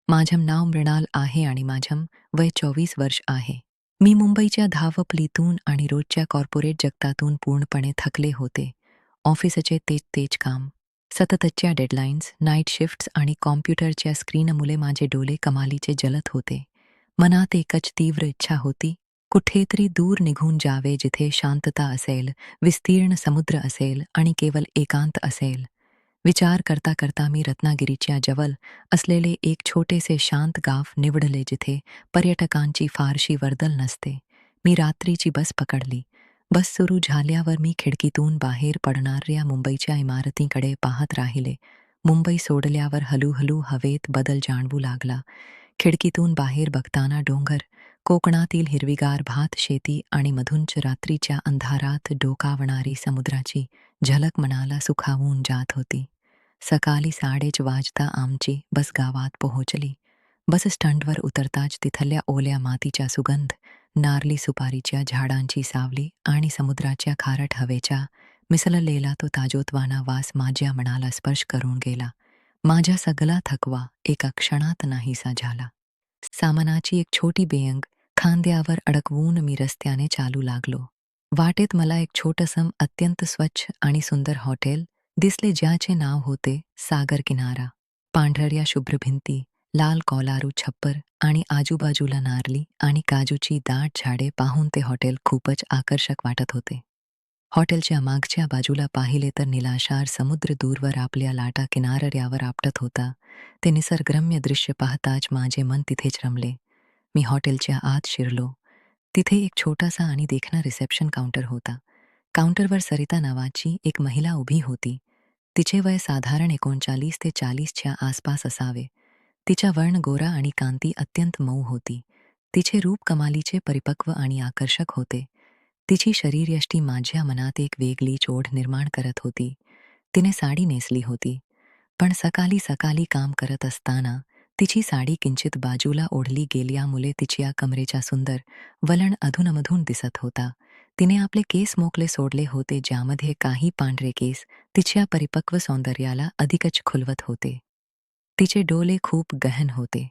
माझं नाव मृणाल आहे आणि माझं वय 24 वर्ष आहे. मी मुंबईच्या धावपळीतून आणि रोजच्या कॉर्पोरेट जगतातून पूर्णपणे थकले होते. ऑफिसचे तेच काम, सततच्या डेडलाईन्स, नाईट शिफ्ट्स आणि कॉम्प्युटरच्या स्क्रीनमुळे माझे डोळे कमालीचे जलत होते. मनात एकच तीव्र इच्छा होती, कुठेतरी दूर निघून जावे जिथे शांतता असेल, विस्तीर्ण समुद्र असेल आणि केवळ एकांत असेल. विचार करता करता मी रत्नागिरीच्या जवळ असलेले एक छोटेसे शांत गाव निवडले जिथे पर्यटकांची फारशी वर्दळ नसते. मी रात्रीची बस पकडली. बस सुरू झाल्यावर मी खिडकीतून बाहेर पडणाऱ्या मुंबईच्या इमारतींकडे पाहत राहिले. मुंबई सोडल्यावर हळूहळू हवेत बदल जाणवू लागला. खिडकीतून बाहेर बघताना डोंगर, कोकणातील हिरवीगार भात शेती आणि मधुंच रात्रीच्या अंधारात डोकावणारी समुद्राची झलक मनाला सुखावून जात होती. सकाळी 5:30 वाजता आमची बस गावात पोहोचली. बस स्टँडवर उतरताच तिथल्या ओल्या मातीचा सुगंध, नारळी सुपारीच्या झाडांची सावली आणि समुद्राच्या खारट हवेचा मिसळलेला तो ताजोतवाना वास माझ्या मनाला स्पर्श करून गेला. माझा सगळा थकवा एका क्षणात नाहीसा झाला. सामानाची एक छोटी बेंग खांद्यावर अडकवून मी रस्त्याने चालू लागलो. वाटेत मला एक छोटंसं अत्यंत स्वच्छ आणि सुंदर हॉटेल दिसले ज्याचे नाव होते सागर किनारा. पांढऱ्या शुभ्र भिंती, लाल कौलारू छप्पर आणि आजूबाजूला नारळी आणि काजूची दाट झाडे पाहून ते हॉटेल खूपच आकर्षक वाटत होते. हॉटेलच्या मागच्या बाजूला पाहिले तर निलाशार समुद्र दूरवर आपल्या लाटा किनाऱ्यावर आपटत होता. ते निसर्गरम्य दृश्य पाहताच माझे मन तिथेच रमले. मी हॉटेलच्या आत शिरलो. तिथे एक छोटासा आणि देखणा रिसेप्शन काउंटर होता. काउंटरवर सरिता नावाची एक महिला उभी होती. तिचे वय साधारण 39 ते 40च्या आसपास असावे. तिचा वर्ण गोरा आणि कांती अत्यंत मऊ होती. तिचे रूप कमालीचे परिपक्व आणि आकर्षक होते. तिची शरीरयष्टी माझ्या मनात एक वेगळीच ओढ निर्माण करत होती. तिने साडी नेसली होती, पण सकाळी सकाळी काम करत असताना तिची साडी किंचित बाजूला ओढली गेल्यामुळे तिच्या कमरेचा सुंदर वलन अधूनमधून दिसत होता. तिने आपले केस मोकळे सोडले होते ज्यामध्ये काही पांढरे केस तिच्या परिपक्व सौंदर्याला अधिकच खुलवत होते. तिचे डोळे खूप गहन होते.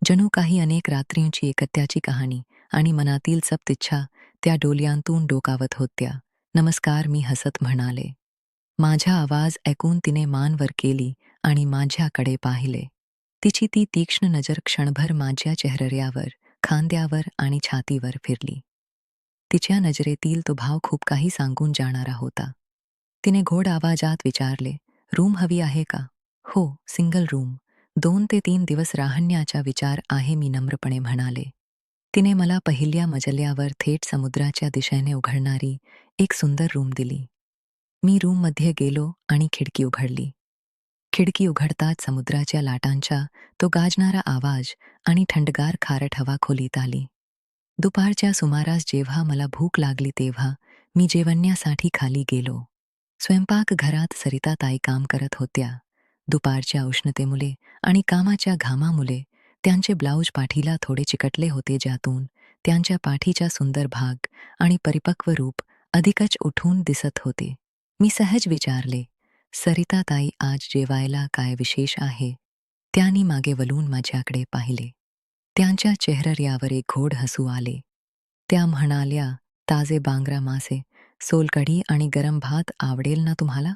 जणू काही अनेक रात्रींची एकत्याची कहाणी आणि मनातील सप्त इच्छा त्या डोळ्यांतून डोकावत होत्या. नमस्कार, मी हसत म्हणाले. माझा आवाज ऐकून तिने मान वर केली आणि माझ्याकडे पाहिले. तिची ती तीक्ष्ण नजर क्षणभर माझ्या चेहऱ्यावर, खांद्यावर आणि छातीवर फिरली. तिच्या नजरेतील तो भाव खूप काही सांगून जाणारा होता. तिने गोड आवाजात विचारले, रूम हवी आहे का? हो, सिंगल रूम. 2 ते 3 दिवस राहण्याचा विचार आहे, मी नम्रपणे म्हणाले. तिने मला पहिल्या मजल्यावर थेट समुद्राच्या दिशेने उघडणारी एक सुंदर रूम दिली. मी रूममध्ये गेलो आणि खिडकी उघडली. खिडकी उघडताच समुद्राच्या लाटांचा तो गाजणारा आवाज आणि थंडगार खारट हवा खोलीत आली. दुपारच्या सुमारास जेव्हा मला भूक लागली तेव्हा मी जेवण्यासाठी खाली गेलो. स्वयंपाकघरात सरिताताई काम करत होत्या. दुपारच्या उष्णतेमुळे आणि कामाच्या घामामुळे त्यांचे ब्लाऊज पाठीला थोडे चिकटले होते ज्यातून त्यांच्या पाठीचा सुंदर भाग आणि परिपक्व रूप अधिकच उठून दिसत होते. मी सहज विचारले, सरिताताई आज जेवायला काय विशेष आहे? त्यांनी मागे वळून माझ्याकडे पाहिले. त्यांच्या चेहऱ्यावर एक गोड हसू आले. त्या म्हणाल्या, ताजे बांगरा मासे, सोलकढी आणि गरम भात आवडेल ना तुम्हाला?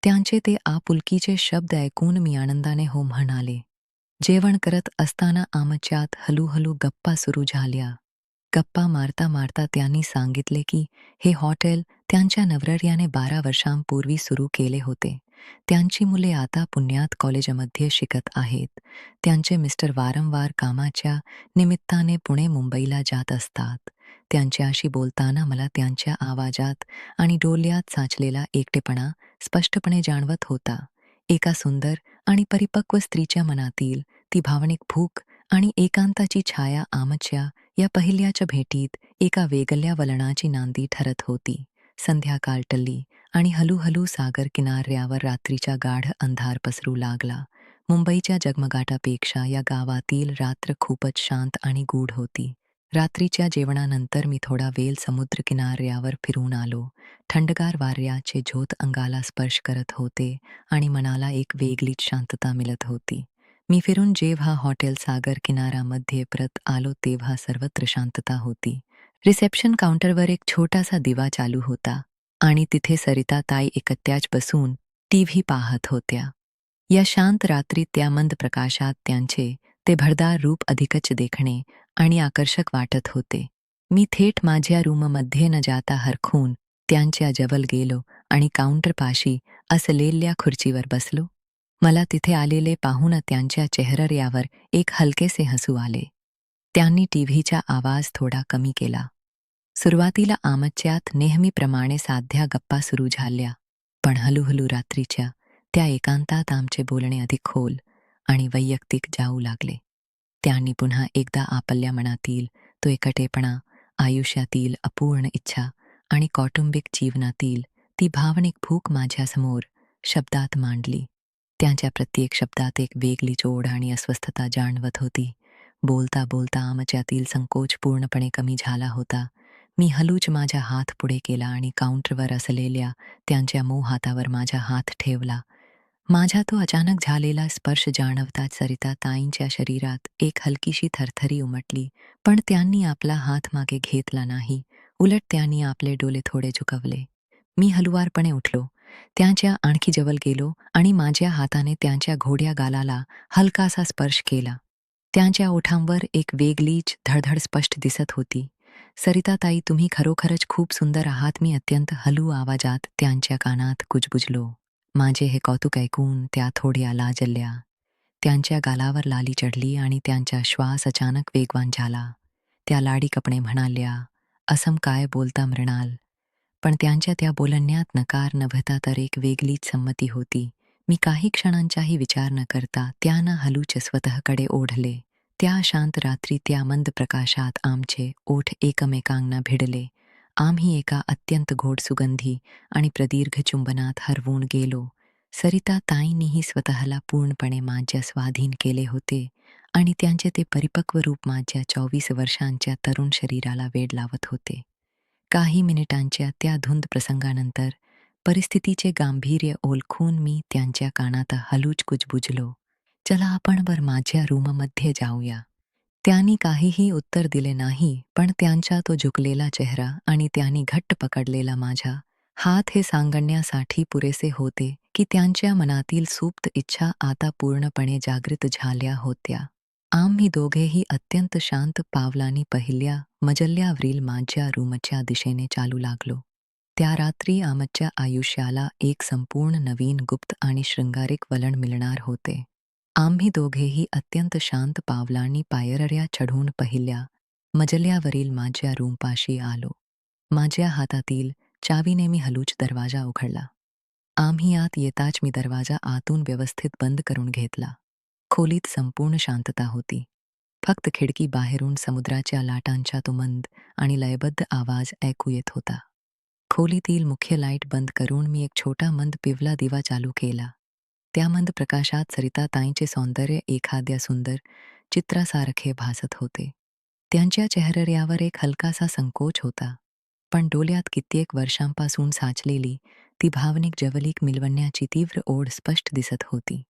त्यांचे ते आपुलकीचे शब्द ऐकून मी आनंदाने हो म्हणाले. जेवण करत असताना आमच्यात हळूहळू गप्पा सुरू झाल्या. गप्पा मारता मारता त्यांनी सांगितले की हे हॉटेल त्यांच्या नवऱ्याने 12 वर्षांपूर्वी सुरू केले होते. त्यांची मुले आता पुण्यात कॉलेजमध्ये शिकत आहेत. त्यांचे मिस्टर वारंवार कामाच्या निमित्ताने पुणे मुंबईला जात असतात. त्यांच्याशी बोलताना मला त्यांच्या आवाजात आणि डोळ्यात साचलेला एकटेपणा स्पष्टपणे जाणवत होता. एका सुंदर आणि परिपक्व स्त्रीच्या मनातील ती भावनिक भूक आणि एकांताची छाया आमच्या या पहिल्याच्या भेटीत एका वेगळ्या वलणाची नांदी ठरत होती. संध्याकाळ टळली आणि हळूहळू सागर किनाऱ्यावर रात्रीचा गाढ अंधार पसरू लागला. मुंबईच्या जगमगाटापेक्षा या गावातील रात्र खूपच शांत आणि गूढ होती. रात्रीच्या जेवणानंतर मी थोडा वेळ समुद्र किनाऱ्यावर फिरून आलो. थंडगार वाऱ्याचे झोत अंगाला स्पर्श करत होते आणि मनाला एक वेगळीच शांतता मिळत होती. मी फिरून जेव्हा हॉटेल सागर किनारामध्ये परत आलो तेव्हा सर्वत्र शांतता होती. रिसेप्शन काउंटरवर एक छोटासा दिवा चालू होता आणि तिथे सरिता ताई एकट्याच बसून टीव्ही पाहत होत्या. या शांत रात्री त्या मंद प्रकाशात त्यांचे ते भरदार रूप अधिकच देखणे आणि आकर्षक वाटत होते. मी थेट माझ्या रूममध्ये न जाता हरखून त्यांच्या जवळ गेलो आणि काउंटरपाशी असलेल्या खुर्चीवर बसलो. मला तिथे आलेले पाहून त्यांच्या चेहऱ्यावर एक हलकेसे हसू आले. त्यांनी टीव्हीचा आवाज थोडा कमी केला. सुरुवातीला आमच्यात नेहमीप्रमाणे साध्या गप्पा सुरू झाल्या, पण हळूहळू रात्रीच्या त्या एकांतात आमचे बोलणे अधिक खोल आणि वैयक्तिक जाऊ लागले. त्यांनी पुन्हा एकदा आपल्या मनातील तो एकटेपणा, आयुष्यातील अपूर्ण इच्छा आणि कौटुंबिक जीवनातील ती भावनिक भूक माझ्यासमोर शब्दात मांडली. त्यांच्या प्रत्येक शब्दात एक वेगळीच ओढ आणि अस्वस्थता जाणवत होती. बोलता बोलता आमच्यातील संकोच पूर्णपणे कमी झाला होता. मी हळूच माझा हात पुढे केला आणि काउंटरवर असलेल्या त्यांच्या मऊ हातावर माझा हात ठेवला. माझा तो अचानक झालेला स्पर्श जाणवताच सरिता ताईंच्या शरीरात एक हलकीशी थरथरी उमटली, पण त्यांनी आपला हात मागे घेतला नाही. उलट त्यांनी आपले डोळे थोडे झुकवले. मी हळुवारपणे उठलो, त्यांच्या आणखी जवळ गेलो आणि माझ्या हाताने त्यांच्या घोड्या गालाला हलकासा स्पर्श केला. त्यांच्या ओठांवर एक वेगळीच धडधड स्पष्ट दिसत होती. सरिताताई, तुम्ही खरोखरच खूप सुंदर आहात, मी अत्यंत हळू आवाजात त्यांच्या कानात कुजबुजलो. माझे हे कौतुक ऐकून त्या थोड्या लाजल्या. त्यांच्या गालावर लाली चढली आणि त्यांचा श्वास अचानक वेगवान झाला. त्या लाडीकपणे म्हणाल्या, असं काय बोलता मृणाल? पण त्यांच्या त्या बोलण्यात नकार नव्हता तर एक वेगळीच संमती होती. मी काही क्षणांचाही विचार न करता त्यांना हळूच स्वतःकडे ओढले. त्या शांत रात्री त्या मंद प्रकाशात आमचे ओठ एकमेकांना भिडले. आम्ही एका अत्यंत गोड सुगंधी आणि प्रदीर्घ चुंबनात हरवून गेलो. सरिता ताईंनीही स्वतःला पूर्णपणे माझ्या स्वाधीन केले होते आणि त्यांचे ते परिपक्व रूप माझ्या 24 वर्षांच्या तरुण शरीराला वेड लावत होते. काही मिनिटांच्या त्या धुंद प्रसंगानंतर परिस्थितीचे गांभीर्य ओळखून मी त्यांच्या कानात हळूच कुजबुजलो, चला आपण माझ्या रूममध्ये जाऊया. त्यांनी काहीही उत्तर दिले नाही, पण त्यांचा तो झुकलेला चेहरा आणि त्यांनी घट्ट पकडलेला माझा हात हे सांगण्यासाठी पुरेसे होते की त्यांच्या मनातील सुप्त इच्छा आता पूर्णपणे जागृत झाल्या होत्या. आम्ही दोघेही अत्यंत शांत पावलांनी पहिल्या मजल्यावरील माझ्या रूमच्या दिशेने चालू लागलो. त्या रात्री आमच्या आयुष्याला एक संपूर्ण नवीन गुप्त आणि शृंगारिक वळण मिळणार होते. आम्ही दोघेही अत्यंत शांत पावलांनी पायऱ्या चढून पहिल्या मजल्यावरील माझ्या रूमपाशी आलो. माझ्या हातातील चावीने मी हळूच दरवाजा उघडला. आम्ही आत येताच मी दरवाजा आतून व्यवस्थित बंद करून घेतला. खोलीत संपूर्ण शांतता होती. फक्त खिडकी बाहेरून समुद्राच्या लाटांचा तो मंद आणि लयबद्ध आवाज ऐकू येत होता. खोलीतील मुख्य लाईट बंद करून मी एक छोटा मंद पिवळा दिवा चालू केला. त्या मंद प्रकाशात सरिताताईंचे सौंदर्य एखाद्या सुंदर चित्रासारखे भासत होते. त्यांच्या चेहऱ्यावर एक हलकासा संकोच होता, पण डोळ्यात कित्येक वर्षांपासून साचलेली ती भावनिक जवळीक मिळवण्याची तीव्र ओढ स्पष्ट दिसत होती.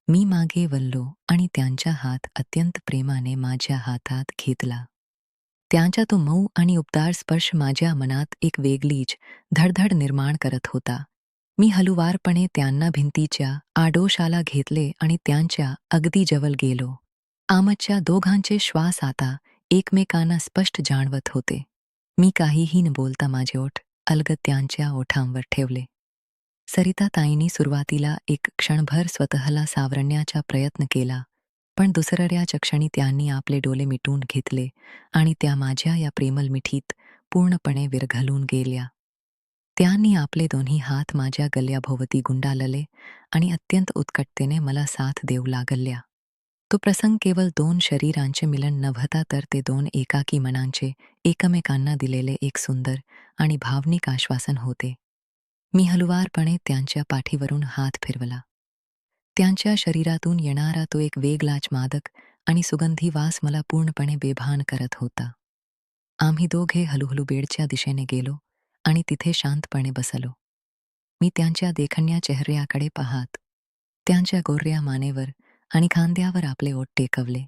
मी मागे वळलो आणि त्यांचा हात अत्यंत प्रेमाने माझ्या हातात घेतला. त्यांचा तो मऊ आणि उबदार स्पर्श माझ्या मनात एक वेगळीच धडधड निर्माण करत होता. मी हळुवारपणे त्यांना भिंतीच्या आडोशाला घेतले आणि त्यांच्या अगदी जवळ गेलो. आमच्या दोघांचे श्वास आता एकमेकांना स्पष्ट जाणवत होते. मी काहीही न बोलता माझे ओठ अलगद त्यांच्या ओठांवर ठेवले. सरिताताईंनी सुरुवातीला एक क्षणभर स्वतःला सावरण्याचा प्रयत्न केला, पण दुसऱ्याच क्षणी त्यांनी आपले डोळे मिटून घेतले आणि त्या माझ्या या प्रेमळ मिठीत पूर्णपणे विरघळून गेल्या. त्यांनी आपले दोन्ही हात माझ्या गल्याभोवती गुंडाळले आणि अत्यंत उत्कटतेने मला साथ देऊ लागल्या. तो प्रसंग केवळ दोन शरीरांचे मिलन नव्हता तर ते दोन एकाकी मनांचे एकमेकांना दिलेले एक सुंदर आणि भावनिक आश्वासन होते. मी हळुवारपणे त्यांच्या पाठीवरून हात फिरवला. त्यांच्या शरीरातून येणारा तो एक वेगळाच मादक आणि सुगंधी वास मला पूर्णपणे बेभान करत होता. आम्ही दोघे हळूहळू बेडच्या दिशेने गेलो आणि तिथे शांतपणे बसलो. मी त्यांच्या देखण्या चेहऱ्याकडे पाहत, त्यांच्या गोर्या मानेवर आणि खांद्यावर आपले ओठ टेकवले.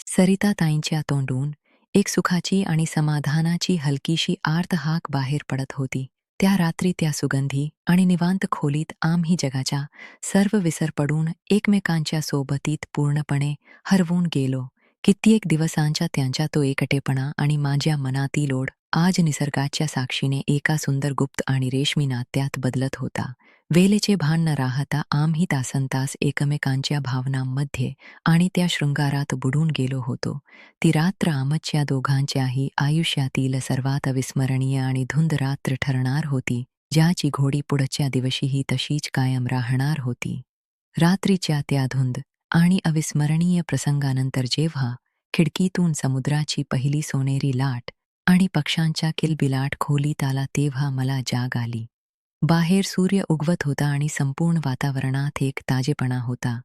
सरिताताईंच्या तोंडून एक सुखाची आणि समाधानाची हलकीशी आर्त हाक बाहेर पडत होती. त्या रात्री त्या सुगंधी आणि निवांत खोलीत आम्ही जगाच्या सर्व विसर पडून एकमेकांच्या सोबतीत पूर्णपणे हरवून गेलो. कित्येक दिवसांच्या त्यांच्या तो एकटेपणा आणि माझ्या मनातील ओढ आज निसर्गाच्या साक्षीने एका सुंदर गुप्त आणि रेशमी नात्यात बदलत होता. वेळेचे भान न राहता आम्ही तासनतास एकमेकांच्या भावनांमध्ये आणि त्या शृंगारात बुडून गेलो होतो. ती रात्र आमच्या दोघांच्याही आयुष्यातील सर्वात अविस्मरणीय आणि धुंद रात्र ठरणार होती, ज्याची घोडी पुढच्या दिवशीही तशीच कायम राहणार होती. रात्रीच्या त्या धुंद आणि अविस्मरणीय प्रसंगानंतर जेव्हा खिडकीतून समुद्राची पहिली सोनेरी लाट आणि पक्ष्यांच्या किलबिलाट खोलीत आला तेव्हा मला जाग आली. बाहेर सूर्य उगवत होता आणि संपूर्ण वातावरणात एक ताजेपणा होता.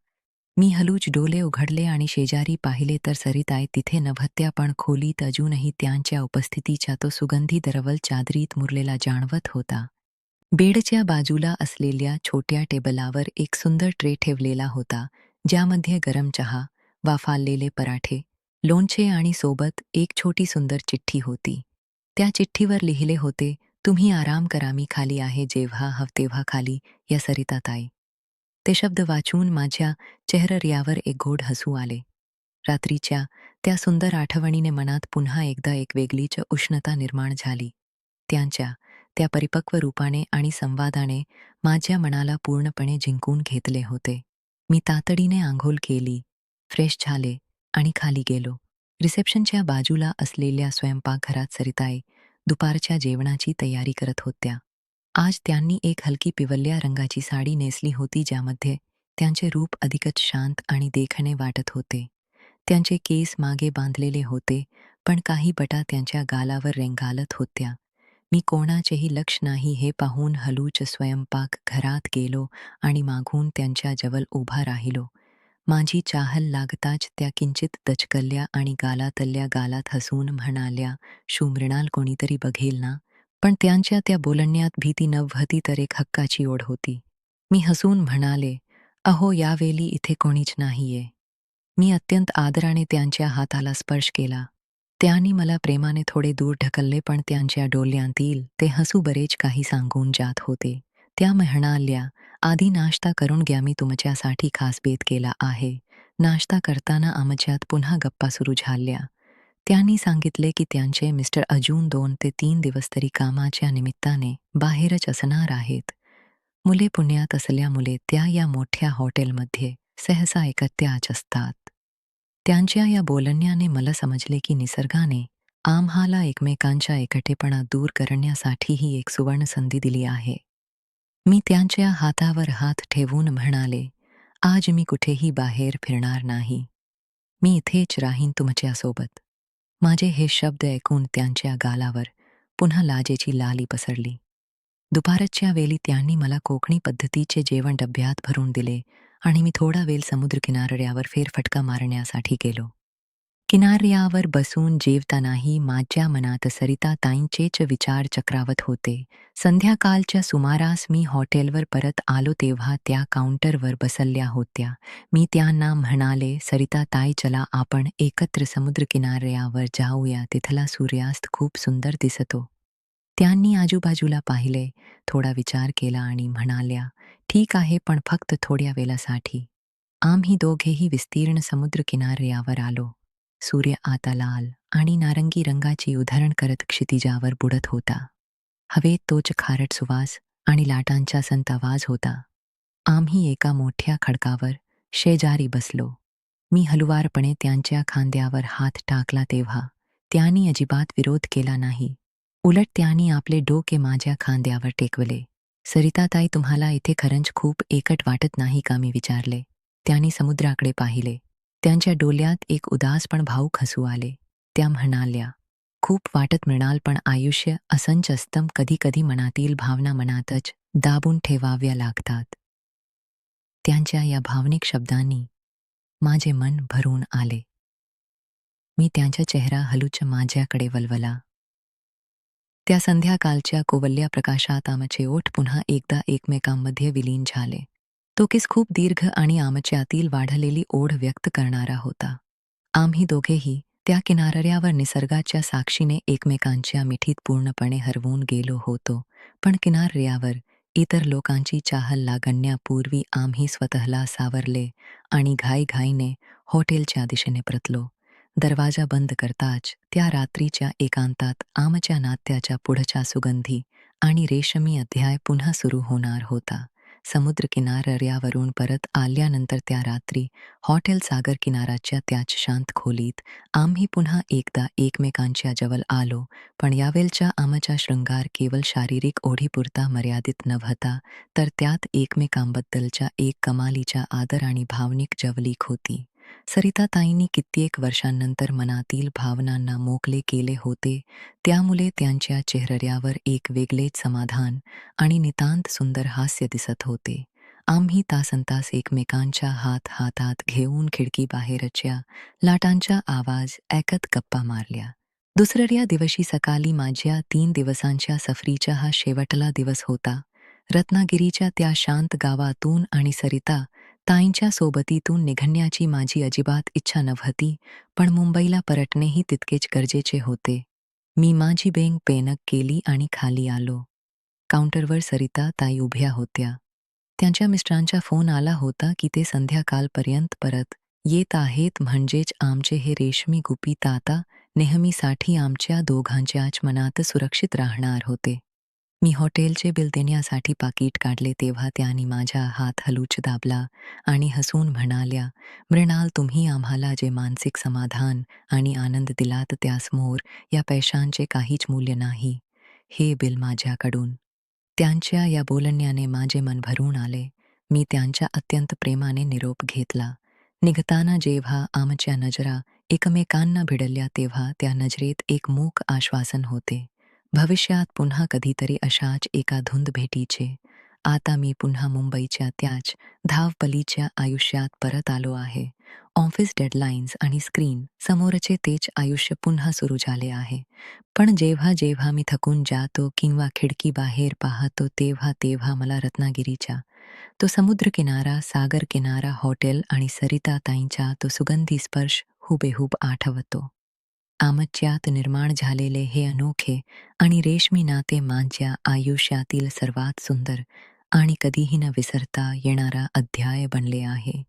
मी हलूच डोळे उघडले आणि शेजारी पाहिले तर सरिताई तिथे नव्हत्या, पण खोलीत अजूनही त्यांच्या उपस्थितीचा तो सुगंधी दरवल चादरीत मुरलेला जाणवत होता. बेडच्या बाजूला असलेल्या छोट्या टेबलावर एक सुंदर ट्रे ठेवलेला होता, ज्यामध्ये गरम चहा, वाफाळलेले पराठे, लोणचे आणि सोबत एक छोटी सुंदर चिठ्ठी होती. त्या चिठ्ठीवर लिहिले होते, तुम्ही आराम करा, मी खाली आहे, जेव्हा हवं तेव्हा खाली या, सरिताताई. ते शब्द वाचून माझ्या चेहऱ्यावर एक गोड हसू आले. रात्रीच्या त्या सुंदर आठवणीने मनात पुन्हा एकदा एक वेगळीच उष्णता निर्माण झाली. त्यांच्या त्या परिपक्व रूपाने आणि संवादाने माझ्या मनाला पूर्णपणे जिंकून घेतले होते. मी तातडीने आंघोळ केली, फ्रेश झाले आणि खाली गेलो. रिसेप्शनच्या बाजूला असलेल्या स्वयंपाकघरात सरिताई दुपारच्या जेवणाची तयारी करत होत्या. आज त्यांनी एक हलकी पिवळ्या रंगाची साडी नेसली होती, ज्यामध्ये त्यांचे रूप अधिकच शांत आणि देखणे वाटत होते. त्यांचे केस मागे बांधलेले होते, पण काही बटा त्यांच्या गालावर रेंगाळत होत्या. मी कोणाचेही लक्ष नाही हे पाहून हळूच स्वयंपाक घरात गेलो आणि मागून त्यांच्या जवळ उभा राहिलो. माझी चाहल लागताच त्या किंचित दचकल्या आणि गालातल्या गालात हसून म्हणाल्या, "शुमृणाल, कोणीतरी बघेल ना?" पण त्यांच्या त्या बोलण्यात भीती नव्हती, तर एक हक्काची ओढ होती. मी हसून म्हणाले, "अहो, यावेळी इथे कोणीच नाहीये." मी अत्यंत आदराने त्यांच्या हाताला स्पर्श केला. त्यांनी मला प्रेमाने थोडे दूर ढकलले, पण त्यांच्या डोळ्यांतील ते हसू बरेच काही सांगून जात होते. त्या म्हणाल्या, "आधी नाश्ता करून घ्या, मी तुमच्यासाठी खास बेत केला आहे." नाश्ता करताना आमच्यात पुन्हा गप्पा सुरू झाल्या. त्यांनी सांगितले की त्यांचे मिस्टर अजून 2 ते 3 दिवस तरी कामाच्या निमित्ताने बाहेरच असणार आहेत. मुले पुण्यात असल्यामुळे त्या या मोठ्या हॉटेलमध्ये सहसा एकट्याच असतात. त्यांच्या या बोलण्याने मला समजले की निसर्गाने आम्हाला एकमेकांच्या एकटेपणा दूर करण्यासाठी ही एक सुवर्ण संधी दिली आहे. मी त्यांच्या हातावर हात ठेवून म्हणाले, "आज मी कुठेही बाहेर फिरणार नाही. मी इथेच राहीन तुमच्यासोबत." माझे हे शब्द ऐकून त्यांच्या गालावर पुन्हा लाजेची लाली पसरली. दुपारच्या वेळी त्यांनी मला कोकणी पद्धतीचे जेवण डब्यात भरून दिले आणि मी थोडा वेळ समुद्रकिनाऱ्यावर फेरफटका मारण्यासाठी गेलो. किनाऱ्यावर बसून जेवतानाही माझ्या मनात सरिताताईंचेच विचार चक्रावत होते. संध्याकाळच्या सुमारास मी हॉटेलवर परत आलो तेव्हा त्या काउंटरवर बसल्या होत्या. मी त्यांना म्हणाले, "सरिताताई, चला आपण एकत्र समुद्रकिनाऱ्यावर जाऊया, तिथला सूर्यास्त खूप सुंदर दिसतो." त्यांनी आजूबाजूला पाहिले, थोडा विचार केला आणि म्हणाल्या, "ठीक आहे, पण फक्त थोड्या वेळासाठी." आम्ही दोघेही विस्तीर्ण समुद्रकिनाऱ्यावर आलो. सूर्य आता लाल आणि नारंगी रंगाची उधळण करत क्षितिजावर बुडत होता. हवेत तोच खारट सुवास आणि लाटांचा संत आवाज होता. आम्ही एका मोठ्या खडकावर शेजारी बसलो. मी हलुवारपणे त्यांच्या खांद्यावर हात टाकला तेव्हा त्यांनी अजिबात विरोध केला नाही. उलट त्यांनी आपले डोके माझ्या खांद्यावर टेकवले. "सरिताताई, तुम्हाला इथे खरंच खूप एकट वाटत नाही का?" मी विचारले. त्यांनी समुद्राकडे पाहिले. त्यांच्या डोळ्यात एक उदास पण भावूक हसू आले. त्या म्हणाल्या, "खूप वाटत मृणाल, पण आयुष्य असंच असतं. कधी कधी मनातील भावना मनातच दाबून ठेवाव्या लागतात." त्यांच्या या भावनिक शब्दांनी माझे मन भरून आले. मी त्यांचा चेहरा हलूच माझ्याकडे वळवला. त्या संध्याकाळच्या कोवळ्या प्रकाशात आमचे ओठ पुन्हा एकदा एकमेकांमध्ये विलीन झाले. तो किस खूप दीर्घ आणि आमच्यातील वाढलेली ओढ व्यक्त करणारा होता. आम्ही दोघेही त्या किनाऱ्यावर निसर्गाच्या साक्षीने एकमेकांच्या मिठीत पूर्णपणे हरवून गेलो होतो. पण किनाऱ्यावर इतर लोकांची चाहल लागण्यापूर्वी आम्ही स्वतःला सावरले आणि घाईघाईने हॉटेलच्या दिशेने परतलो. दरवाजा बंद करताच त्या रात्रीच्या एकांतात आमच्या नात्याच्या पुढच्या सुगंधी आणि रेशमी अध्याय पुन्हा सुरू होणार होता. समुद्र किनाऱ्यावरून परत आल्यानंतर त्या रात्री हॉटेल सागर किनाराच्या त्याच शांत खोलीत आम्ही पुन्हा एकदा एकमेकांच्या जवळ आलो. पण यावेळचा आमचा शृंगार केवळ शारीरिक ओढीपुरता मर्यादित नव्हता, तर त्यात एकमेकांबद्दलच्या एक कमालीचा आदर आणि भावनिक जवळीक होती. सरिताताईंनी कित्येक वर्षांनंतर मनातील भावनांना मोकळे केले होते, त्यामुळे त्यांच्या चेहऱ्यावर एक वेगळेच समाधान आणि नितांत सुंदर हास्य दिसत होते. आम्ही तासनतास एकमेकांच्या हात हातात घेऊन खिडकीबाहेरच्या लाटांचा आवाज ऐकत गप्पा मारल्या. दुसऱ्या दिवशी सकाळी माझ्या 3 दिवसांच्या सफरीचा हा शेवटला दिवस होता. रत्नागिरीच्या त्या शांत गावातून आणि सरिता ताईंच्या सोबतीतून निघण्याची माझी अजिबात इच्छा नव्हती, पण मुंबईला परतणेही तितकेच गरजेचे होते. मी माझी बॅग पॅक केली आणि खाली आलो. काउंटरवर सरिता ताई उभ्या होत्या. त्यांच्या मिस्टरांचा फोन आला होता की ते संध्याकाळपर्यंत परत येत आहेत, म्हणजेच आमचे हे रेशमी गुपित आता नेहमीसाठी आमच्या दोघांच्याच मनात सुरक्षित राहणार होते. मी हॉटेलचे बिल देण्यासाठी पाकीट काढले तेव्हा त्यांनी माझा हात हलूच दाबला आणि हसून म्हणाल्या, "मृणाल, तुम्ही आम्हाला जे मानसिक समाधान आणि आनंद दिलात त्यासमोर या पैशांचे काहीच मूल्य नाही. हे बिल माझ्याकडून." त्यांच्या या बोलण्याने माझे मन भरून आले. मी त्यांच्या अत्यंत प्रेमाने निरोप घेतला. निघताना जेव्हा आमच्या नजरा एकमेकांना भिडल्या तेव्हा त्या नजरेत एक मूक आश्वासन होते. भविष्यात पुन्हा कधीतरी अशाच एका धुंद भेटीचे. आता मी पुन्हा मुंबईच्या त्याच धावपळीच्या आयुष्यात परत आलो आहे. ऑफिस डेडलाईन्स आणि स्क्रीन समोरचे तेच आयुष्य पुन्हा सुरू झाले आहे. पण जेव्हा जेव्हा मी थकून जातो किंवा खिडकी बाहेर पाहतो तेव्हा तेव्हा मला रत्नागिरीचा तो समुद्रकिनारा, सागर किनारा, हॉटेल आणि सरिताताईंचा तो सुगंधी स्पर्श हुबेहूब आठवतो. आमच्यात निर्माण झालेले हे अनोखे आणि रेशमी नाते माझ्या आयुष्यातील सर्वात सुंदर आणि कधीही न विसरता येणारा अध्याय बनले आहे.